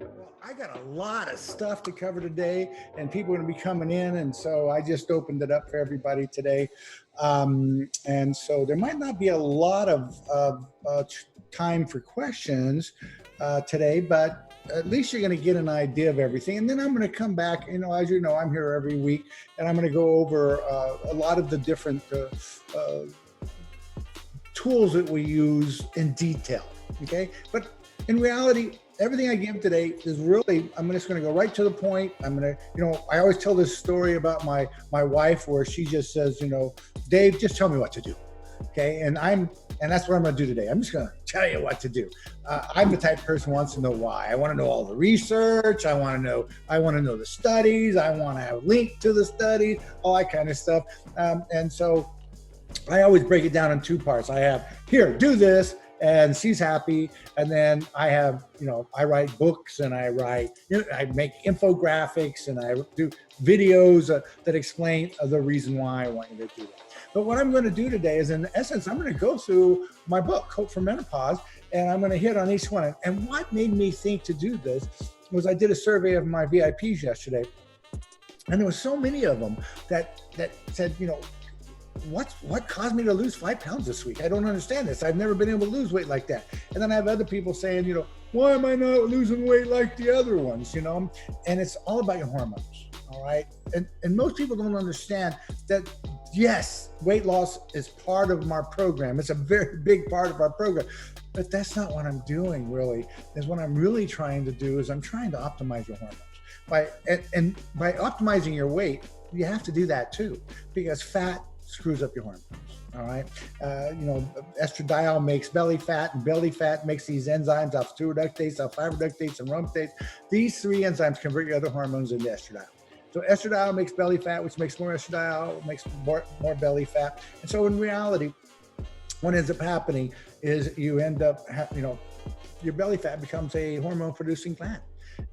Well, I got a lot of stuff to cover today, and people are going to be coming in, and so I just opened it up for everybody today. And so there might not be a lot of time for questions today, but at least you're going to get an idea of everything. And then I'm going to come back. As you know, I'm here every week, and I'm going to go over a lot of the different tools that we use in detail. Okay, but in reality, everything I give today is really, I'm just going to go right to the point. I'm going to, I always tell this story about my wife where she just says, Dave, just tell me what to do. Okay. And that's what I'm going to do today. I'm just going to tell you what to do. I'm the type of person who wants to know why. I want to know all the research. I want to know the studies. I want to have a link to the studies, all that kind of stuff. And so I always break it down in two parts. I have, here, do this, and she's happy. And then I have, I write books, and I make infographics, and I do videos that explain the reason why I want you to do that. But what I'm going to do today is, in essence, I'm going to go through my book, Hope for Menopause, and I'm going to hit on each one. And what made me think to do this was I did a survey of my VIPs yesterday, and there was so many of them that said, what caused me to lose 5 pounds this week? I don't understand this. I've never been able to lose weight like that. And then I have other people saying, why am I not losing weight like the other ones? And it's all about your hormones. All right. And most people don't understand that, yes, weight loss is part of our program. It's a very big part of our program, but that's not what I'm doing really. Is what I'm really trying to do is I'm trying to optimize your hormones. By optimizing your weight, you have to do that too, because fat screws up your hormones. All right. Estradiol makes belly fat, and belly fat makes these enzymes, alpha-2 reductase, alpha-5 reductase, and aromatase. These 3 enzymes convert your other hormones into estradiol. So estradiol makes belly fat, which makes more estradiol, makes more belly fat. And so in reality, what ends up happening is you end up, your belly fat becomes a hormone producing gland.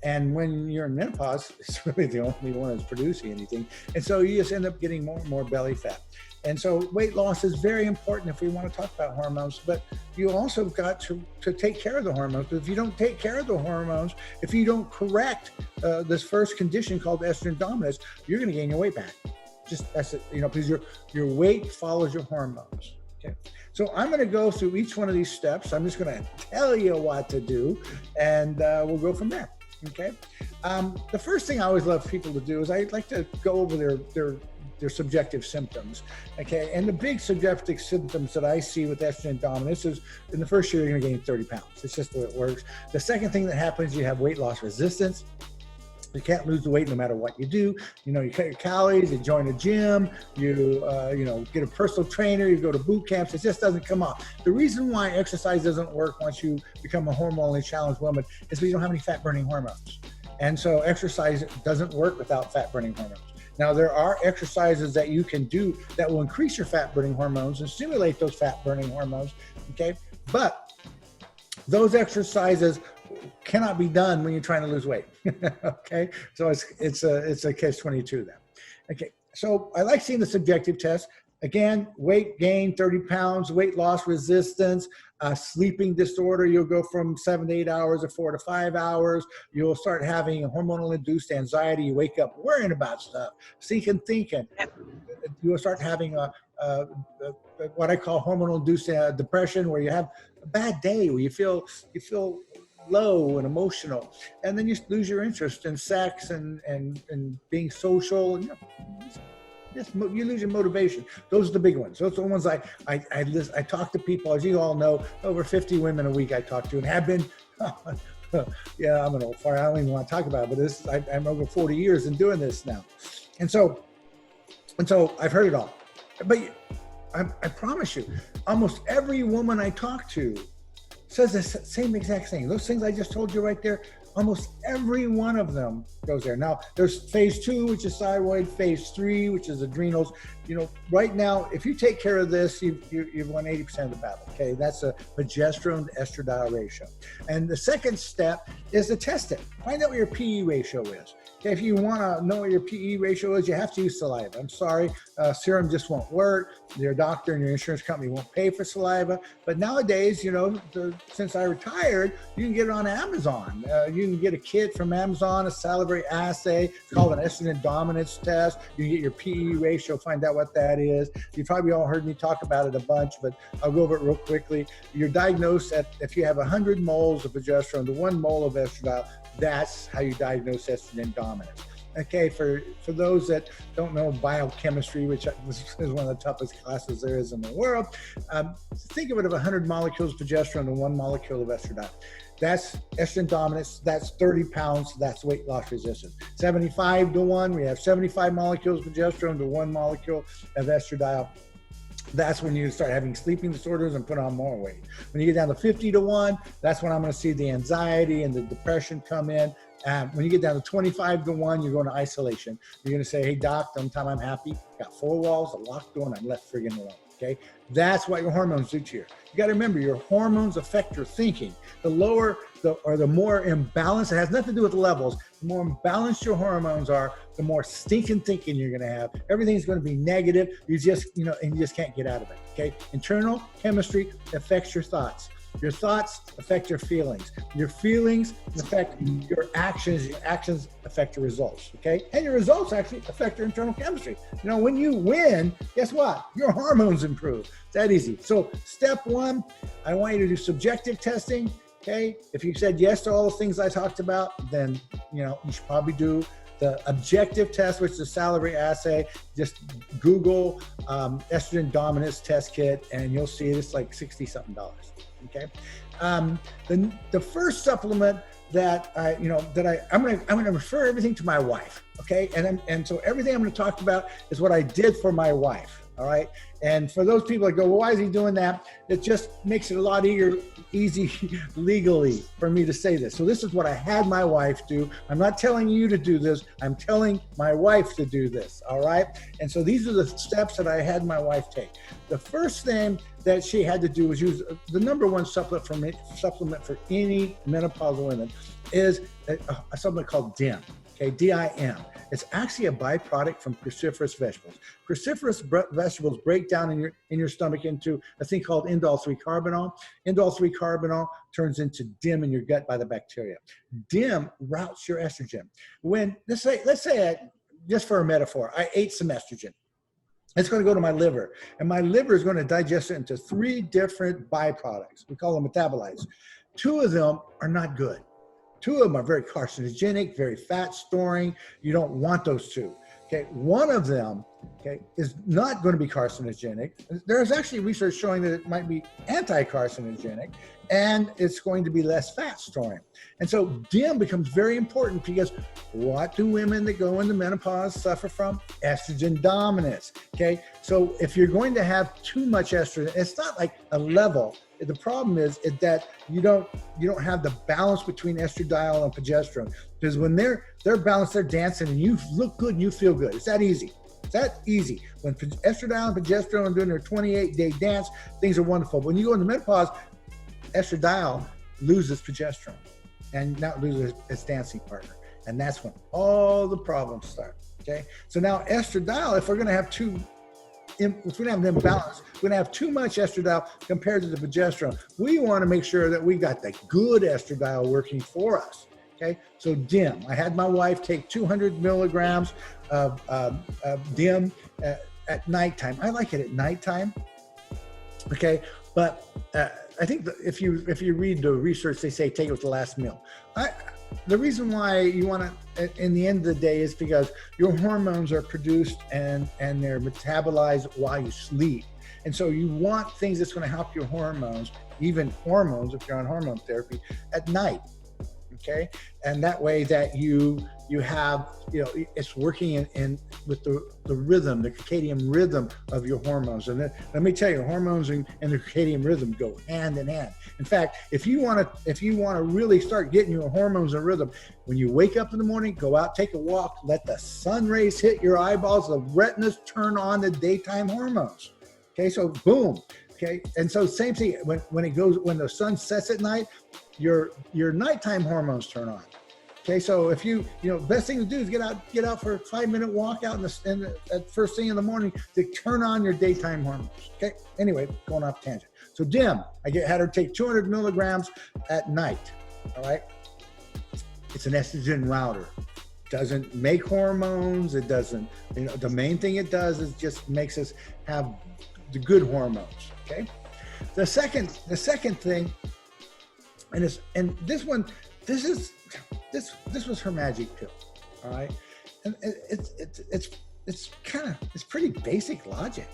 And when you're in menopause, it's really the only one that's producing anything. And so you just end up getting more and more belly fat. And so weight loss is very important if we want to talk about hormones, but you also got to take care of the hormones. But if you don't take care of the hormones, if you don't correct this first condition called estrogen dominance, you're going to gain your weight back. Just that's it, because your weight follows your hormones. Okay. So I'm going to go through each one of these steps. I'm just going to tell you what to do, and we'll go from there. Okay. The first thing I always love people to do is I like to go over their subjective symptoms. Okay. And the big subjective symptoms that I see with estrogen dominance is in the first year, you're going to gain 30 pounds. It's just the way it works. The second thing that happens, you have weight loss resistance. You can't lose the weight no matter what you do. You cut your calories, you join a gym, you get a personal trainer, you go to boot camps. It just doesn't come off. The reason why exercise doesn't work once you become a hormonally challenged woman is because you don't have any fat burning hormones. And so exercise doesn't work without fat burning hormones. Now, there are exercises that you can do that will increase your fat burning hormones and stimulate those fat burning hormones. Okay. But those exercises cannot be done when you're trying to lose weight. Okay. So it's a catch-22 then. Okay. So I like seeing the subjective test. Again, weight gain, 30 pounds, weight loss resistance, sleeping disorder. You'll go from 7 to 8 hours to 4 to 5 hours. You'll start having a hormonal induced anxiety. You wake up worrying about stuff, thinking. You'll start having what I call hormonal induced depression, where you have a bad day, where you feel low and emotional, and then you lose your interest in sex and being social, and you lose your motivation. Those are the big ones. Those are the ones I talk to people, as you all know, over 50 women a week I talk to, and have been. Yeah, I'm an old fart. I don't even want to talk about it, but I'm over 40 years in doing this now, and so I've heard it all. But I promise you, almost every woman I talk to says the same exact thing. Those things I just told you right there, Almost every one of them goes there. Now, there's phase 2, which is thyroid, phase 3, which is adrenals. Right now, if you take care of this, you've won 80% of the battle, okay? That's a progesterone to estradiol ratio. And the second step is to test it. Find out what your PE ratio is. Okay, if you want to know what your PE ratio is, you have to use saliva. I'm sorry, serum just won't work. Your doctor and your insurance company won't pay for saliva. But nowadays, since I retired, you can get it on Amazon. You can get a kit from Amazon, a salivary assay. It's called an estrogen dominance test. You can get your PE ratio, find out what that is. You probably all heard me talk about it a bunch, but I'll go over it real quickly. You're diagnosed if you have 100 moles of progesterone to 1 mole of estradiol. That's how you diagnose estrogen dominance. Okay, for those that don't know biochemistry, which is one of the toughest classes there is in the world, think of it of 100 molecules of progesterone to 1 molecule of estradiol. That's estrogen dominance. That's 30 pounds. That's weight loss resistance. 75 to 1, we have 75 molecules of progesterone to 1 molecule of estradiol. That's when you start having sleeping disorders and put on more weight. When you get down to 50 to 1, that's when I'm going to see the anxiety and the depression come in. When you get down to 25 to 1, you're going to isolation. You're going to say, hey, doc, sometime I'm happy. Got 4 walls, a locked door, and I'm left friggin' alone. Okay, that's what your hormones do to you. You got to remember, your hormones affect your thinking. The lower the more imbalanced, it has nothing to do with levels. The more imbalanced your hormones are, the more stinking thinking you're going to have. Everything's going to be negative. You just, and you just can't get out of it. Okay, internal chemistry affects your thoughts. Your thoughts affect your feelings. Your feelings affect your actions. Your actions affect your results, okay? And your results actually affect your internal chemistry. When you win, guess what? Your hormones improve. It's that easy. So step 1, I want you to do subjective testing, okay? If you said yes to all the things I talked about, then, you should probably do the objective test, which is a salivary assay. Just Google estrogen dominance test kit, and you'll see it's like $60-something. Okay, the first supplement that I'm gonna refer everything to my wife. Okay, and so everything I'm gonna talk about is what I did for my wife. All right, and for those people that go, well, why is he doing that? It just makes it a lot easy legally for me to say this. So this is what I had my wife do. I'm not telling you to do this. I'm telling my wife to do this. All right, and so these are the steps that I had my wife take. The first thing that she had to do was use the number 1 supplement for any menopausal women is a supplement called DIM. Okay, DIM. It's actually a byproduct from cruciferous vegetables. Cruciferous vegetables break down in your stomach into a thing called indole-3-carbinol. Indole-3-carbinol turns into DIM in your gut by the bacteria. DIM routes your estrogen. When let's say just for a metaphor, I ate some estrogen. It's going to go to my liver, and my liver is going to digest it into 3 different byproducts. We call them metabolites. 2 of them are not good. 2 of them are very carcinogenic, very fat storing. You don't want those 2. Okay, 1 of them, okay, is not going to be carcinogenic. There's actually research showing that it might be anti-carcinogenic, and it's going to be less fat storing. And so DIM becomes very important because what do women that go into menopause suffer from? Estrogen dominance. Okay, so if you're going to have too much estrogen, it's not like a level. The problem is that you don't have the balance between estradiol and progesterone, because when they're balanced, they're dancing, and you look good and you feel good. It's that easy. It's that easy. When estradiol and progesterone are doing their 28-day dance, things are wonderful. But when you go into menopause, estradiol loses progesterone, and now loses its dancing partner, and that's when all the problems start. Okay, so now estradiol, if we're going to have if we have an imbalance, we're going to have too much estradiol compared to the progesterone. We want to make sure that we got the good estradiol working for us. Okay, so DIM. I had my wife take 200 milligrams of DIM at nighttime. I like it at nighttime. Okay, but I think if you read the research, they say take it with the last meal. The reason why you want to, in the end of the day, is because your hormones are produced and they're metabolized while you sleep. And so you want things that's going to help your hormones, even hormones if you're on hormone therapy, at night. okay? And that way that you have, it's working in with the rhythm, the circadian rhythm of your hormones. And then, let me tell you, hormones and the circadian rhythm go hand in hand. In fact, if you want to really start getting your hormones and rhythm, when you wake up in the morning, go out, take a walk, let the sun rays hit your eyeballs, the retinas turn on the daytime hormones. Okay, so boom. Okay, and so same thing when the sun sets at night, your nighttime hormones turn on. Okay, so if best thing to do is get out for a 5-minute walk out at first thing in the morning to turn on your daytime hormones. Okay, anyway, going off tangent. So DIM, had her take 200 milligrams at night. All right, it's an estrogen router. Doesn't make hormones. It doesn't. The main thing it does is just makes us have the good hormones. Okay. The second thing, and this was her magic pill. All right, and it's pretty basic logic.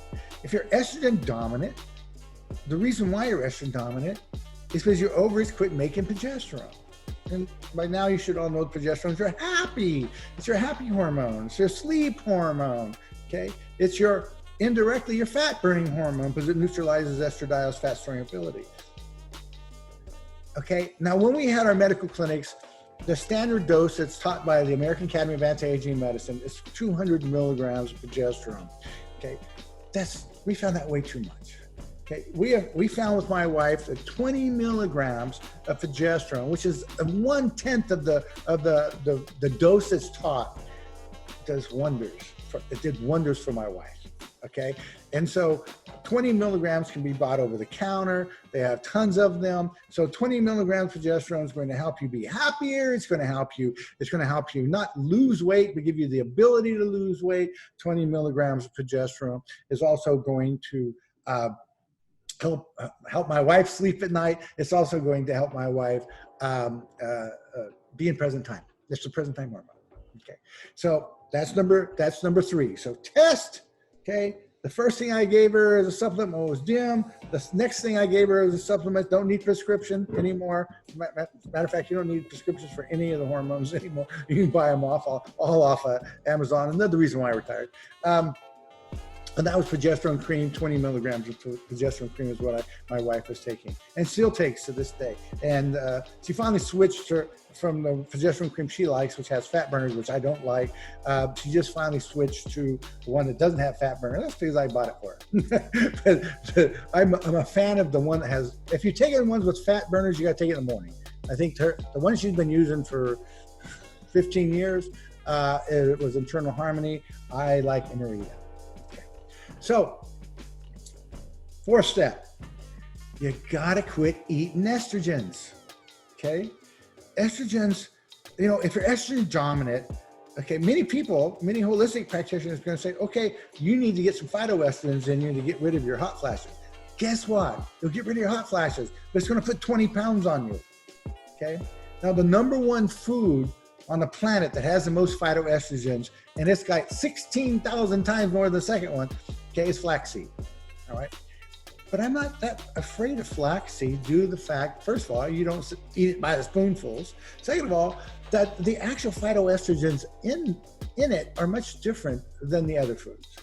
If you're estrogen dominant, the reason why you're estrogen dominant is because your ovaries quit making progesterone. And by now you should all know progesterone is your happy. It's your happy hormone. It's your sleep hormone. Okay, it's indirectly your fat burning hormone because it neutralizes estradiol's fat storing ability. Okay, now when we had our medical clinics, the standard dose that's taught by the American Academy of Anti-Aging Medicine is 200 milligrams of progesterone. Okay, we found that way too much. Okay, we found with my wife that 20 milligrams of progesterone, which is 1/10 of the dose that's taught, does wonders. It did wonders for my wife. Okay, and so 20 milligrams can be bought over the counter. They have tons of them. So 20 milligrams of progesterone is going to help you be happier. It's going to help you not lose weight, but give you the ability to lose weight. 20 milligrams of progesterone is also going to help my wife sleep at night. It's also going to help my wife be in present time. It's the present time hormone. Okay, so that's number 3. So test. Okay, the first thing I gave her as a supplement was DIM. The next thing I gave her as a supplement, don't need prescription anymore. Matter of fact, you don't need prescriptions for any of the hormones anymore. You can buy them all off Amazon. Another reason why I retired. And that was progesterone cream. 20 milligrams of progesterone cream is what my wife was taking and still takes to this day. And she finally switched from the progesterone cream she likes, which has fat burners, which I don't like. She just finally switched to the one that doesn't have fat burners. That's because I bought it for her. but I'm a fan of the one that has, if you take it in ones with fat burners, you got to take it in the morning. I think the one she's been using for 15 years, it was Internal Harmony. I like Emerita. So, 4th step, you gotta quit eating estrogens, okay? Estrogens, if you're estrogen dominant, okay, many holistic practitioners are gonna say, okay, you need to get some phytoestrogens in you to get rid of your hot flashes. Guess what? You'll get rid of your hot flashes, but it's gonna put 20 pounds on you, okay? Now, the number one food on the planet that has the most phytoestrogens, and it's got 16,000 times more than the second one, okay, is flaxseed. All right, but I'm not that afraid of flaxseed due to the fact, first of all, you don't eat it by the spoonfuls. Second of all, that the actual phytoestrogens in it are much different than the other foods.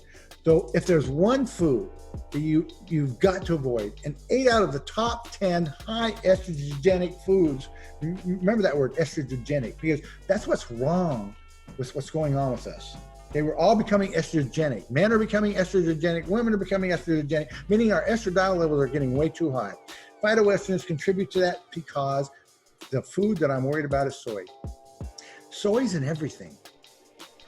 So if there's one food that you've got to avoid, and 8 out of the top 10 high estrogenic foods, remember that word, estrogenic, because that's what's wrong with what's going on with us. Okay, we're all becoming estrogenic. Men are becoming estrogenic. Women are becoming estrogenic, meaning our estradiol levels are getting way too high. Phytoestrogens contribute to that because the food that I'm worried about is soy. Soy's in everything,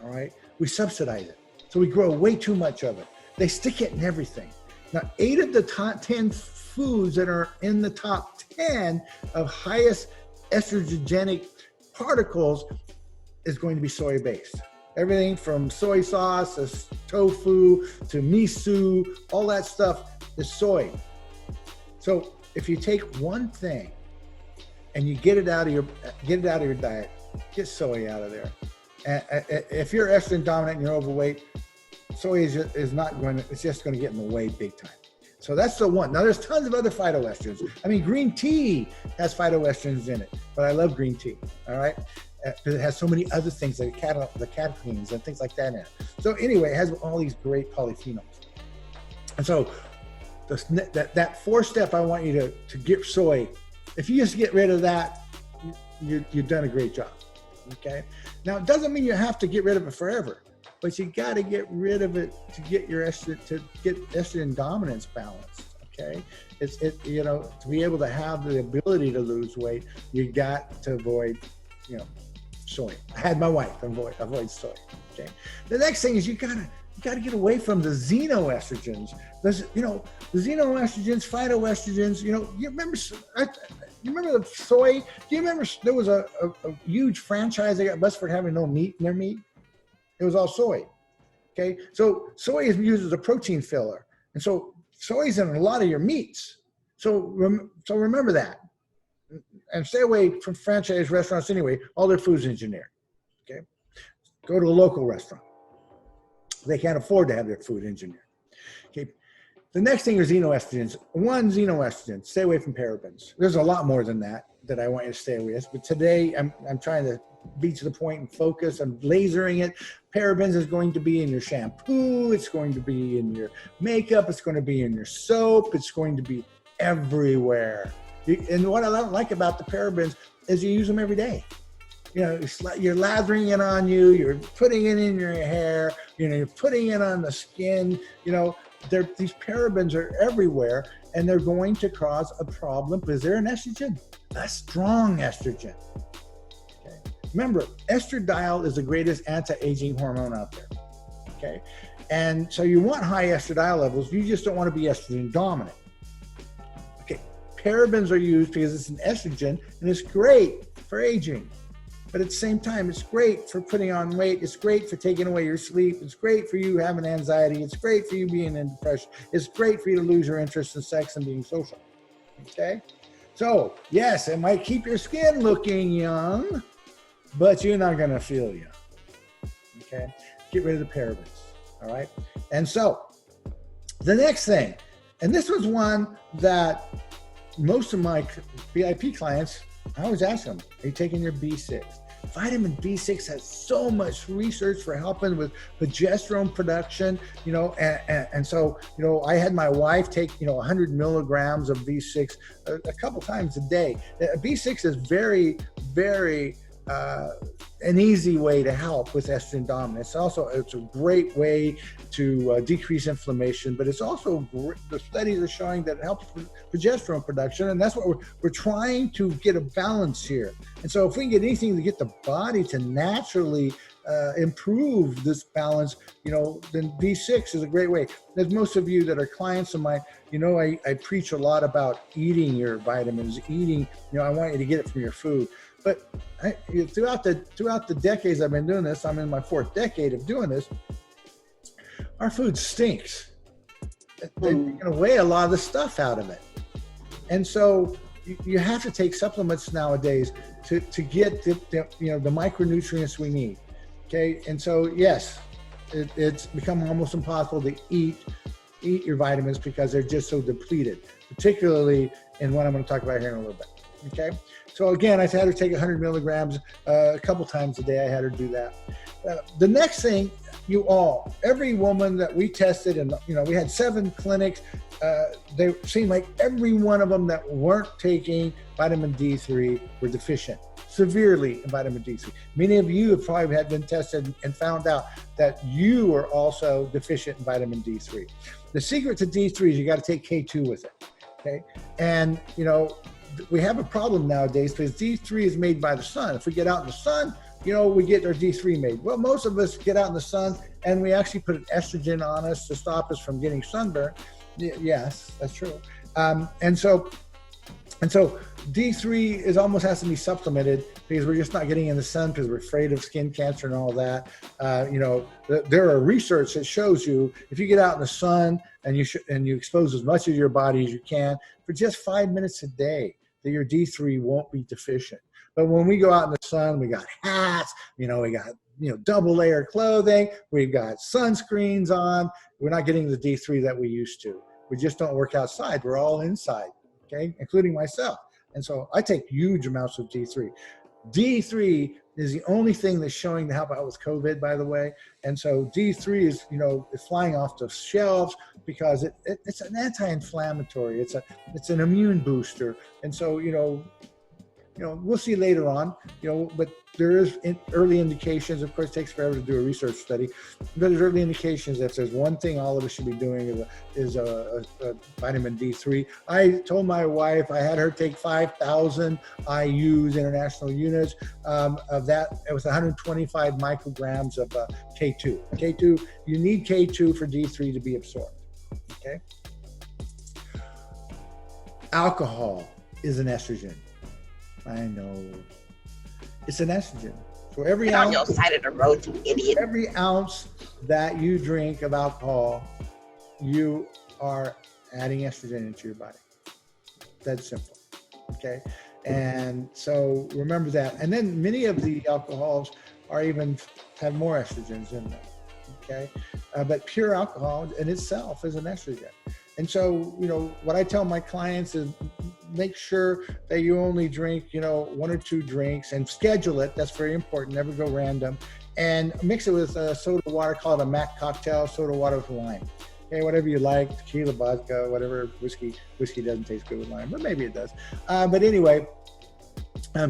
all right? We subsidize it. So we grow way too much of it. They stick it in everything. Now, 8 of the top 10 foods that are in the top 10 of highest estrogenic particles is going to be soy-based. Everything from soy sauce to tofu to miso, all that stuff is soy. So if you take one thing and you get it out of your diet, get soy out of there. And if you're estrogen dominant and you're overweight, soy is not going to, it's just going to get in the way big time. So that's the one. Now there's tons of other phytoestrogens. I mean, green tea has phytoestrogens in it, but I love green tea, all right? Because it has so many other things, like the catechins and things like that in it. So anyway, it has all these great polyphenols. And so that fourth step, I want you to get soy. If you just get rid of that, you've done a great job, okay? Now, it doesn't mean you have to get rid of it forever, but you got to get rid of it to get your estrogen dominance balanced, okay? To be able to have the ability to lose weight, you got to avoid, soy. I had my wife avoid soy, okay? The next thing is you got to get away from the xenoestrogens. The xenoestrogens, phytoestrogens, you remember the soy? Do you remember there was a huge franchise they got busted for having no meat in their meat? It was all soy, okay? So soy is used as a protein filler. And so soy is in a lot of your meats. So remember that. And stay away from franchise restaurants anyway. All their food's engineered, okay? Go to a local restaurant. They can't afford to have their food engineered, okay? The next thing is xenoestrogens. One, xenoestrogen, stay away from parabens. There's a lot more than that I want you to stay away with. But today, I'm trying to be to the point and focus. I'm lasering it. Parabens is going to be in your shampoo. It's going to be in your makeup. It's going to be in your soap. It's going to be everywhere. And what I don't like about the parabens is you use them every day. You're lathering it on you. You're putting it in your hair. You're putting it on the skin. These parabens are everywhere, and they're going to cause a problem because they're an estrogen, a strong estrogen. Okay. Remember, estradiol is the greatest anti-aging hormone out there. Okay, and so you want high estradiol levels. You just don't want to be estrogen dominant. Okay, parabens are used because it's an estrogen, and it's great for aging. But at the same time, it's great for putting on weight. It's great for taking away your sleep. It's great for you having anxiety. It's great for you being in depression. It's great for you to lose your interest in sex and being social. Okay? So, yes, it might keep your skin looking young, but you're not going to feel young. Okay? Get rid of the parabens. All right? And so, the next thing, and this was one that most of my VIP clients, I always ask them, are you taking your B6? Vitamin B6 has so much research for helping with progesterone production, and so, I had my wife take, 100 milligrams of B6 a couple times a day. B6 is very, very an easy way to help with estrogen dominance. It's a great way to decrease inflammation, but it's also the studies are showing that it helps with progesterone production, and that's what we're trying to get a balance here. And so if we can get anything to get the body to naturally improve this balance, then B6 is a great way. As most of you that are clients of mine, I preach a lot about eating your vitamins, I want you to get it from your food. But throughout the decades I've been doing this, I'm in my fourth decade of doing this, our food stinks. They're taking away a lot of the stuff out of it. And so you have to take supplements nowadays to get the micronutrients we need. Okay, and so yes, it's become almost impossible to eat your vitamins because they're just so depleted, particularly in what I'm going to talk about here in a little bit. Okay, so again, I had her take 100 milligrams a couple times a day. I had her do that. The next thing, every woman that we tested, and we had 7 clinics. They seemed like every one of them that weren't taking vitamin D3 were deficient severely in vitamin D3. Many of you have probably been tested and found out that you are also deficient in vitamin D3. The secret to D3 is you got to take K2 with it. Okay, and we have a problem nowadays because D3 is made by the sun. If we get out in the sun, we get our D3 made. Well, most of us get out in the sun and we actually put an estrogen on us to stop us from getting sunburn. Yes, that's true. And so D3 almost has to be supplemented because we're just not getting in the sun because we're afraid of skin cancer and all that. There are research that shows you if you get out in the sun and you expose as much of your body as you can for just 5 minutes a day, that your D3 won't be deficient. But when we go out in the sun, we got hats, we got double layer clothing, we've got sunscreens on. We're not getting the D3 that we used to. We just don't work outside. We're all inside, okay, including myself. And so I take huge amounts of D3. D3 is the only thing that's showing to help out with COVID, by the way. And so D3 is, is flying off the shelves because it's an anti-inflammatory. It's an immune booster. And so, we'll see later on, but there is early indications. Of course, it takes forever to do a research study, but there's early indications that there's one thing all of us should be doing is a vitamin D3. I told my wife, I had her take 5,000 IUs, international units, of that. It was 125 micrograms of K2. K2, you need K2 for D3 to be absorbed, okay? Alcohol is an estrogen. I know. It's an estrogen. So every Get ounce, on your side of the road, you idiot. every ounce that you drink of alcohol, you are adding estrogen into your body. That's simple. Okay. And so remember that. And then many of the alcohols have more estrogens in them. Okay. But pure alcohol in itself is an estrogen. And so, what I tell my clients is make sure that you only drink, 1 or 2 drinks and schedule it. That's very important. Never go random. And mix it with soda water, call it a MAC cocktail, soda water with lime. Okay, whatever you like, tequila, vodka, whatever, whiskey. Whiskey doesn't taste good with lime, but maybe it does. But anyway,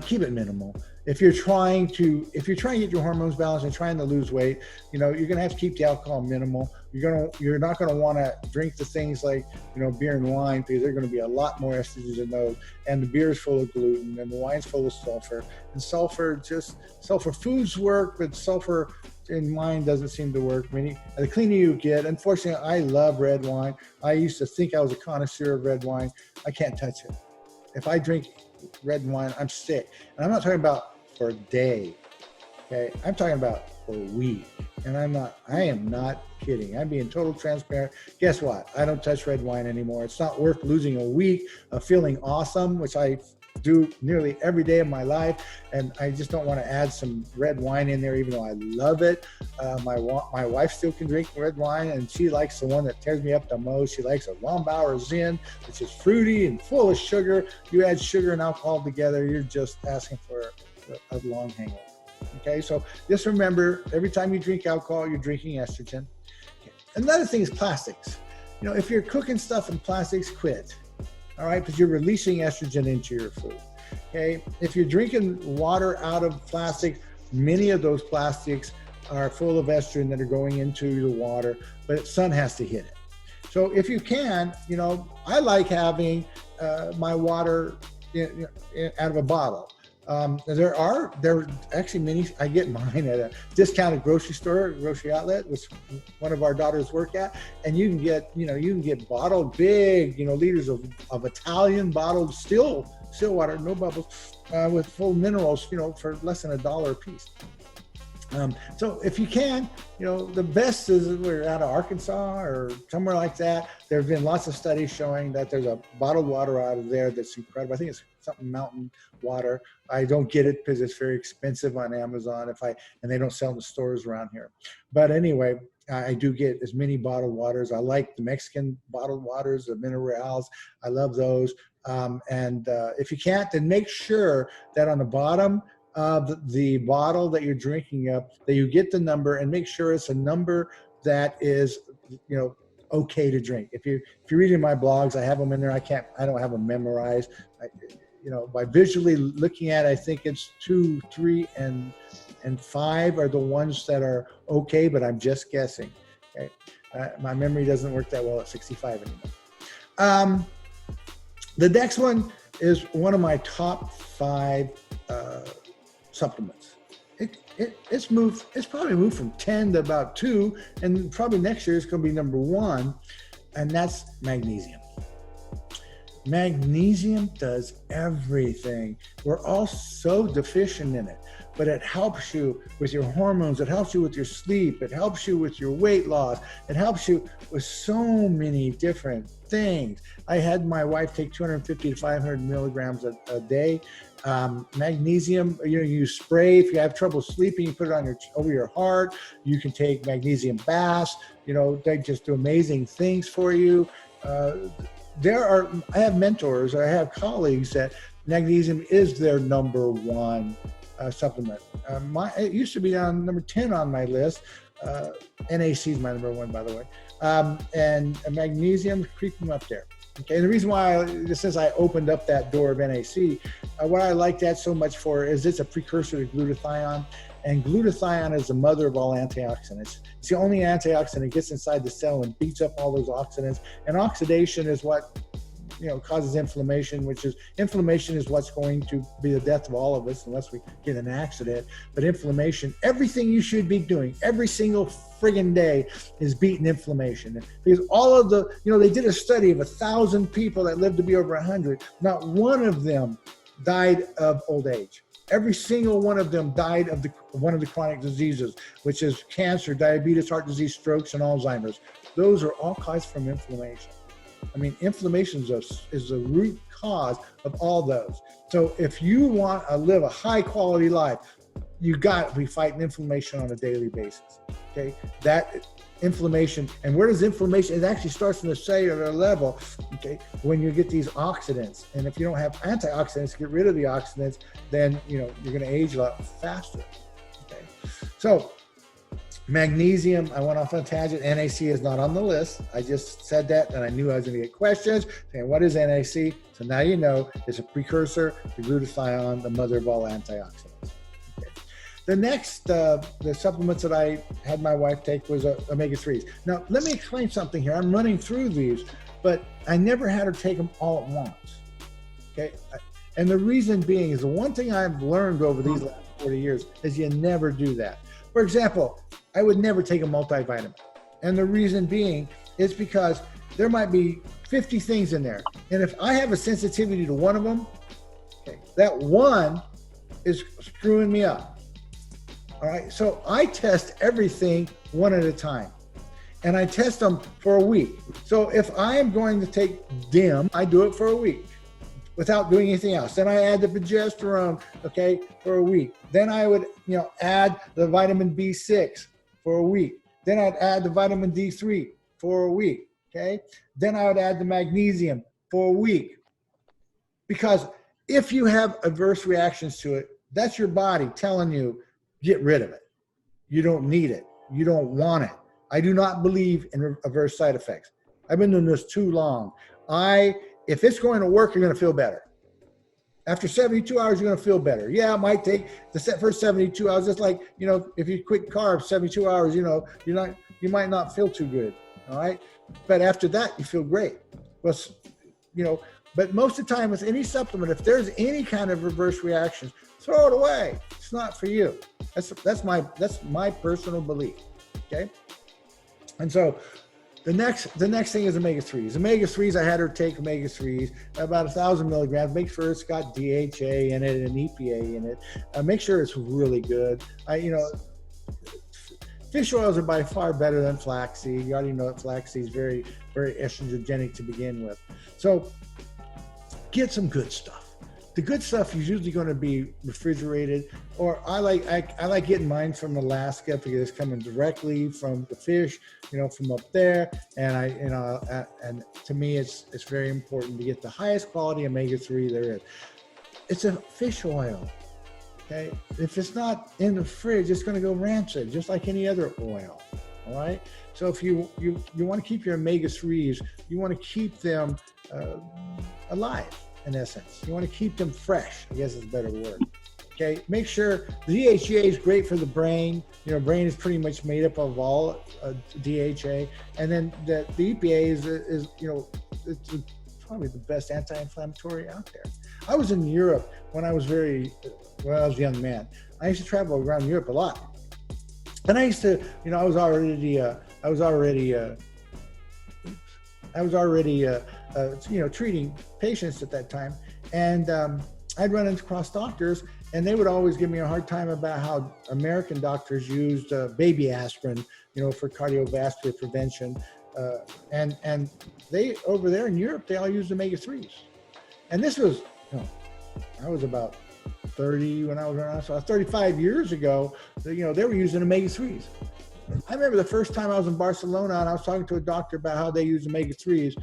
keep it minimal. If you're trying to get your hormones balanced and trying to lose weight, you're going to have to keep the alcohol minimal. You're not going to want to drink the things like, beer and wine, because they're going to be a lot more estrogens in those. And the beer is full of gluten and the wine's full of sulfur. And sulfur foods work, but sulfur in wine doesn't seem to work. The cleaner you get, unfortunately, I love red wine. I used to think I was a connoisseur of red wine. I can't touch it. If I drink red wine, I'm sick. And I'm not talking about for a day, okay? I'm talking about for a week. And I am not kidding. I'm being total transparent. Guess what? I don't touch red wine anymore. It's not worth losing a week of feeling awesome, which I do nearly every day of my life. And I just don't want to add some red wine in there, even though I love it. My wife still can drink red wine, and she likes the one that tears me up the most. She likes a Lombauer Zin, which is fruity and full of sugar. You add sugar and alcohol together, you're just asking for a long hangover. Okay, so just remember, every time you drink alcohol, you're drinking estrogen. Another thing is plastics. If you're cooking stuff in plastics, quit. All right, because you're releasing estrogen into your food. Okay, if you're drinking water out of plastic, many of those plastics are full of estrogen that are going into the water, but sun has to hit it. So if you can, I like having my water out of a bottle. There are actually many. I get mine at a discounted grocery store, grocery outlet, which one of our daughters work at, and you can get bottled big, liters of Italian bottled still water, no bubbles, with full minerals, for less than $1 a piece. So if you can, the best is we're out of Arkansas or somewhere like that. There have been lots of studies showing that there's a bottled water out of there that's incredible. I think it's something mountain water. I don't get it because it's very expensive on Amazon and they don't sell in the stores around here. But anyway, I do get as many bottled waters. I like the Mexican bottled waters, the minerals. I love those. And if you can't, then make sure that on the bottom of the bottle that you're drinking up, that you get the number, and make sure it's a number that is, okay to drink. If you're reading my blogs, I have them in there. I don't have them memorized. By visually looking at it, I think it's 2, 3, and 5 are the ones that are okay, but I'm just guessing. Okay, my memory doesn't work that well at 65 anymore. The next one is one of my top 5 supplements. It's probably moved from 10 to about 2, and probably next year it's going to be number 1, and that's magnesium. Magnesium does everything. We're all so deficient in it, but it helps you with your hormones. It helps you with your sleep. It helps you with your weight loss. It helps you with so many different things. I had my wife take 250 to 500 milligrams a day. Magnesium, you spray. If you have trouble sleeping, you put it over your heart. You can take magnesium baths. They just do amazing things for you. uh, I have mentors, I have colleagues that magnesium is their number one supplement. It used to be on number 10 on my list. NAC is my number one, by the way. And magnesium creeping up there. Okay, and the reason why, since I opened up that door of NAC, what I like that so much for is it's a precursor to glutathione, and glutathione is the mother of all antioxidants. It's the only antioxidant that gets inside the cell and beats up all those oxidants, and oxidation is what causes inflammation, inflammation is what's going to be the death of all of us unless we get an accident. But inflammation, everything you should be doing every single friggin' day is beating inflammation. Because all of they did a study of 1,000 people that lived to be over 100. Not one of them died of old age. Every single one of them died of one of the chronic diseases, which is cancer, diabetes, heart disease, strokes, and Alzheimer's. Those are all caused from inflammation. I mean, inflammation is the root cause of all those. So if you want to live a high quality life, you got to be fighting inflammation on a daily basis. Okay, that inflammation, and where does inflammation? It actually starts in the cellular level. Okay, when you get these oxidants, and if you don't have antioxidants, get rid of the oxidants, then you're going to age a lot faster. Okay, so. Magnesium, I went off on a tangent. NAC is not on the list. I just said that, and I knew I was going to get questions saying, what is NAC? So now you know it's a precursor to glutathione, the mother of all antioxidants. Okay. The next, the supplements that I had my wife take was omega-3s. Now, let me explain something here. I'm running through these, but I never had her take them all at once. Okay. And the reason being is the one thing I've learned over these last 40 years is you never do that. For example, I would never take a multivitamin. And the reason being is because there might be 50 things in there. And if I have a sensitivity to one of them, okay, that one is screwing me up. All right. So I test everything one at a time. And I test them for a week. So if I am going to take DIM, I do it for a week without doing anything else. Then I add the progesterone, okay, for a week. Then I would, add the vitamin B6 for a week. Then I'd add the vitamin D3 for a week, okay? Then I would add the magnesium for a week. Because if you have adverse reactions to it, that's your body telling you, get rid of it. You don't need it. You don't want it. I do not believe in adverse side effects. I've been doing this too long. If it's going to work, you're going to feel better. After 72 hours, you're going to feel better. Yeah, it might take the first 72 hours. Just like, if you quit carbs 72 hours, you might not feel too good. All right. But after that, you feel great. But most of the time with any supplement, if there's any kind of reverse reactions, throw it away. It's not for you. That's my personal belief. Okay. And so, the next thing is omega-3s. Omega-3s, I had her take omega-3s, about 1,000 milligrams. Make sure it's got DHA in it and EPA in it. Make sure it's really good. Fish oils are by far better than flaxseed. You already know that flaxseed is very, very estrogenic to begin with. So get some good stuff. The good stuff is usually going to be refrigerated, or I like getting mine from Alaska because it's coming directly from the fish, from up there. And and to me, it's very important to get the highest quality omega-3 there is. It's a fish oil. Okay, if it's not in the fridge, it's going to go rancid, just like any other oil. All right. So if you want to keep your omega-3s, you want to keep them alive. In essence, you want to keep them fresh, I guess is a better word. Okay, make sure the DHA is great for the brain. Brain is pretty much made up of all DHA, and then the EPA is it's probably the best anti-inflammatory out there. I was in Europe when I was a young man. I used to travel around Europe a lot, and I used to, I was already treating patients at that time. And I'd run across doctors, and they would always give me a hard time about how American doctors used baby aspirin, for cardiovascular prevention. And they, over there in Europe, they all used omega-3s. And this was, I was about 30 when I was around, so 35 years ago, they were using omega-3s. I remember the first time I was in Barcelona and I was talking to a doctor about how they use omega-3s.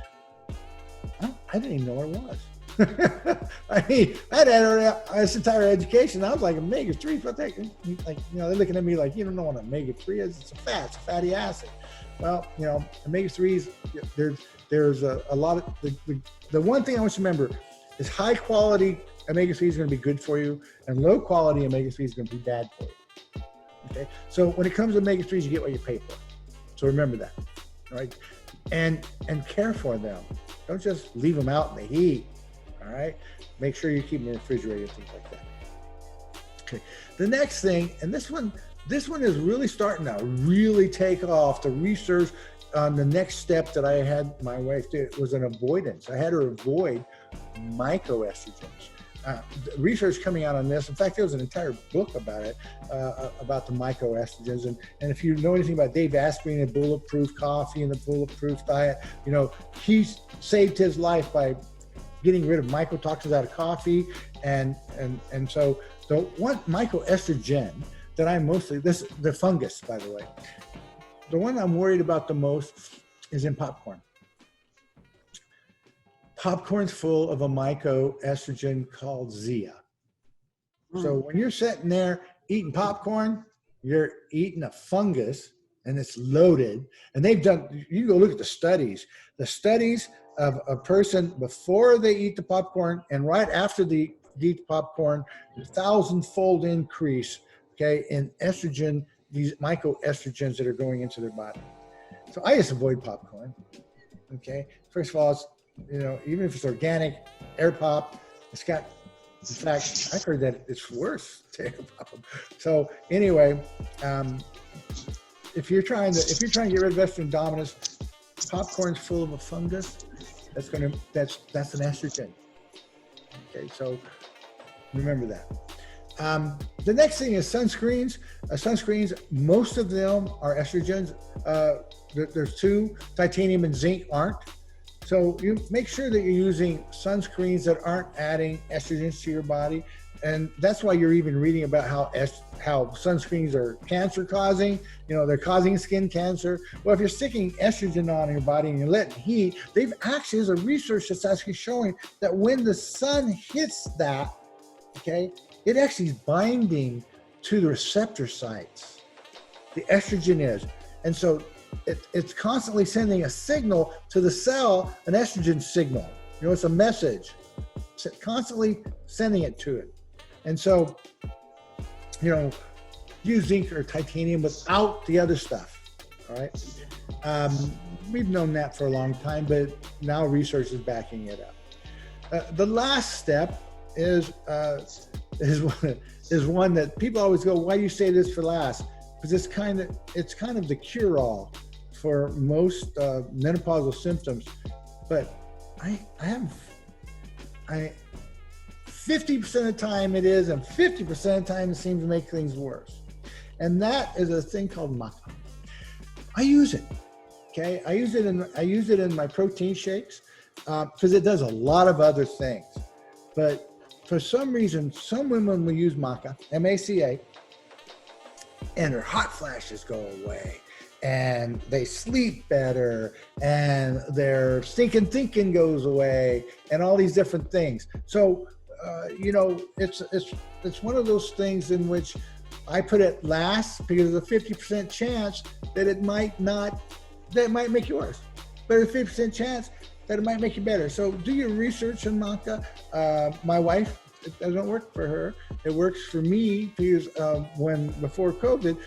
I didn't even know what it was. I mean, I had this entire education. I was like, omega-3, what like, they're looking at me like, you don't know what omega-3 is. It's a fatty acid. Well, omega-3s, there's a lot of, the one thing I want you to remember is high quality omega-3 is going to be good for you, and low quality omega-3 is going to be bad for you. Okay. So when it comes to omega-3s, you get what you pay for. So remember that, right? And care for them. Don't just leave them out in the heat. All right. Make sure you keep them refrigerated, things like that. Okay. The next thing, and this one is really starting to really take off. The research on the next step that I had my wife do was an avoidance. I had her avoid mycoestrogens. Research coming out on this. In fact, there was an entire book about it, about the mycoestrogens. And if you know anything about Dave Asprey and Bulletproof Coffee and the Bulletproof Diet, he saved his life by getting rid of mycotoxins out of coffee. And so the one mycoestrogen that I'm the fungus, by the way, the one I'm worried about the most is in popcorn. Popcorn's full of a mycoestrogen called Zea. So when you're sitting there eating popcorn, you're eating a fungus, and it's loaded. And they've done, you go look at the studies of a person before they eat the popcorn and right after they eat the popcorn, 1,000-fold increase, okay, in estrogen, these mycoestrogens that are going into their body. So I just avoid popcorn, okay? First of all, it's, even if it's organic, air pop, it's got, in fact, I've heard that it's worse to air pop them. So anyway, if you're trying to get rid of estrogen dominance, popcorn's full of a fungus. That's an estrogen. Okay, so remember that. The next thing is sunscreens. Sunscreens, most of them are estrogens. There's two, titanium and zinc aren't. So you make sure that you're using sunscreens that aren't adding estrogens to your body. And that's why you're even reading about how sunscreens are cancer causing, they're causing skin cancer. Well, if you're sticking estrogen on in your body and you're letting heat, there's a research that's actually showing that when the sun hits that, okay, it actually is binding to the receptor sites. The estrogen is. And so it's constantly sending a signal to the cell, an estrogen signal. It's a message. It's constantly sending it to it. And so, use zinc or titanium without the other stuff. All right. We've known that for a long time, but now research is backing it up. The last step is one that people always go, why do you say this for last? Because it's kind of the cure-all for most menopausal symptoms. But I 50% of the time it is, and 50% of the time it seems to make things worse. And that is a thing called maca. I use it. Okay, I use it in my protein shakes because it does a lot of other things. But for some reason, some women will use maca, M-A-C-A, and their hot flashes go away, and they sleep better, and their stinking thinking goes away, and all these different things. So, it's one of those things in which I put it last because there's a 50% chance that it might make you worse, but there's a 50% chance that it might make you better. So do your research on maca. My wife, it doesn't work for her. It works for me because before COVID,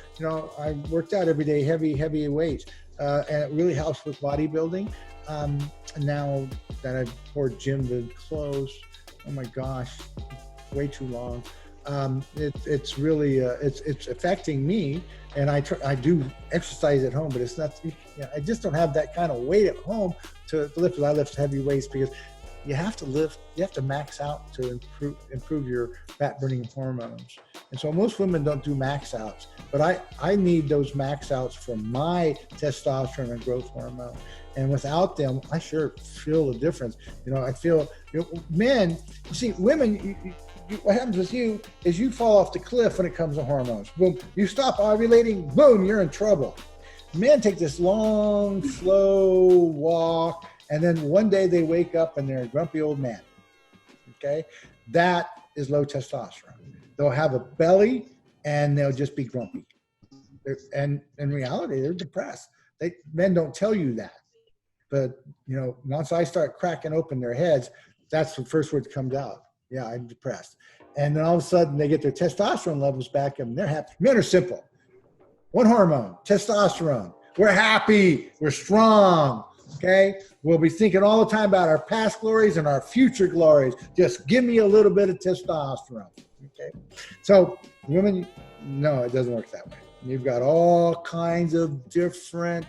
I worked out every day, heavy weights, and it really helps with bodybuilding. And now that I've poured gym to close, oh my gosh, way too long. It's really it's affecting me, and I do exercise at home, but it's not. I just don't have that kind of weight at home to lift. I lift heavy weights because you have to max out to improve your fat burning hormones. And so most women don't do max outs, but I need those max outs for my testosterone and growth hormone. And without them, I sure feel the difference. I feel, men, you see, women, what happens with you is you fall off the cliff when it comes to hormones. Boom, you stop ovulating, boom, you're in trouble. Men take this long, slow walk, And then one day they wake up and they're a grumpy old man. Okay. That is low testosterone. They'll have a belly and they'll just be grumpy. And in reality, they're depressed. Men don't tell you that. But, once I start cracking open their heads, that's the first word that comes out. Yeah, I'm depressed. And then all of a sudden they get their testosterone levels back and they're happy. Men are simple. One hormone, testosterone. We're happy. We're strong. Okay. We'll be thinking all the time about our past glories and our future glories. Just give me a little bit of testosterone. Okay. So women, no, it doesn't work that way. You've got all kinds of different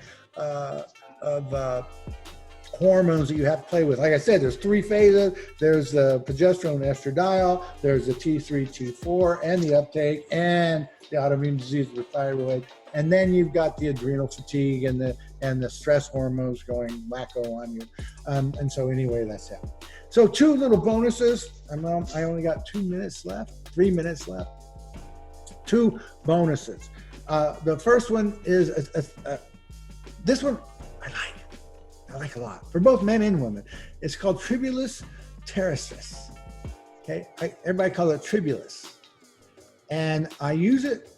hormones that you have to play with. Like I said, there's 3 phases. There's the progesterone and estradiol. There's the T3, T4, and the uptake, and the autoimmune disease with thyroid. And then you've got the adrenal fatigue and the stress hormones going wacko on you. And so anyway, that's it. So 2 little bonuses. I only got 2 minutes left, 3 minutes left. 2 bonuses. The first one is this one I like a lot for both men and women. It's called Tribulus terrestris. Okay, everybody calls it Tribulus, and I use it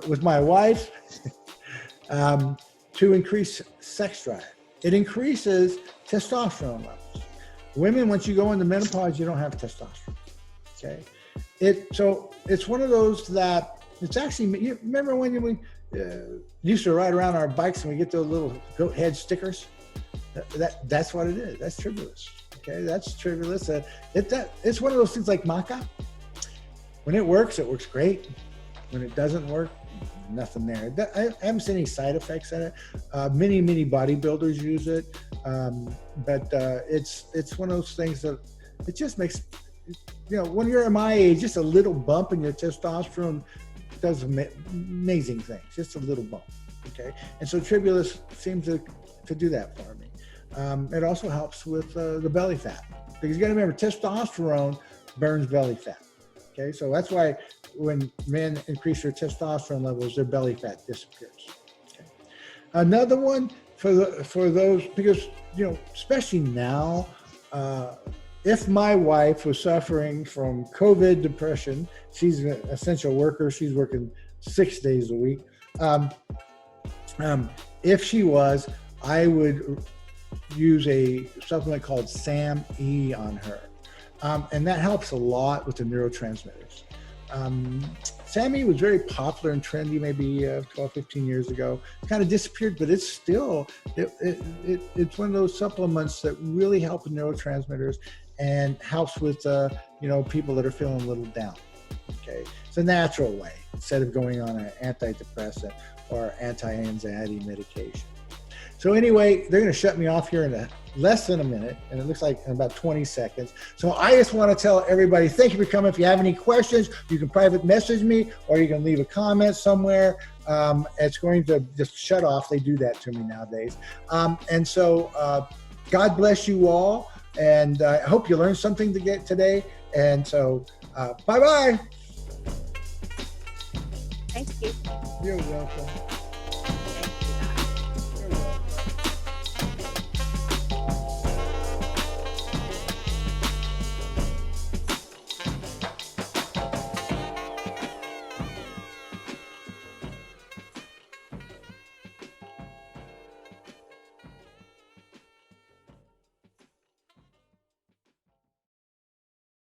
with my wife to increase sex drive. It increases testosterone levels. Women, once you go into menopause, you don't have testosterone. Okay, it's one of those that. It's actually, you remember when we used to ride around our bikes and we get those little goat head stickers? That's what it is. That's Tribulus. Okay, that's Tribulus. It's one of those things like maca. When it works great. When it doesn't work, nothing there. I haven't seen any side effects in it. Many bodybuilders use it, but it's one of those things that it just makes, when you're at my age, just a little bump in your testosterone does amazing things, just a little bump, okay? And so Tribulus seems to do that for me. It also helps with the belly fat, because you gotta remember, testosterone burns belly fat, okay? So that's why when men increase their testosterone levels, their belly fat disappears, okay? Another one for those, because, especially now, if my wife was suffering from COVID depression, she's an essential worker. She's working 6 days a week. If she was, I would use a supplement called SAM-E on her. And that helps a lot with the neurotransmitters. SAM-E was very popular and trendy maybe 12, 15 years ago. It kind of disappeared, but it's still, it's one of those supplements that really help with neurotransmitters and helps with, people that are feeling a little down. Okay, it's a natural way instead of going on an antidepressant or anti-anxiety medication. So anyway, they're going to shut me off here in less than a minute, and it looks like in about 20 seconds. So I just want to tell everybody, thank you for coming. If you have any questions, you can private message me, or you can leave a comment somewhere. It's going to just shut off. They do that to me nowadays. And so God bless you all, and I hope you learned something today. And so bye-bye. Thanks, Keith. You're welcome.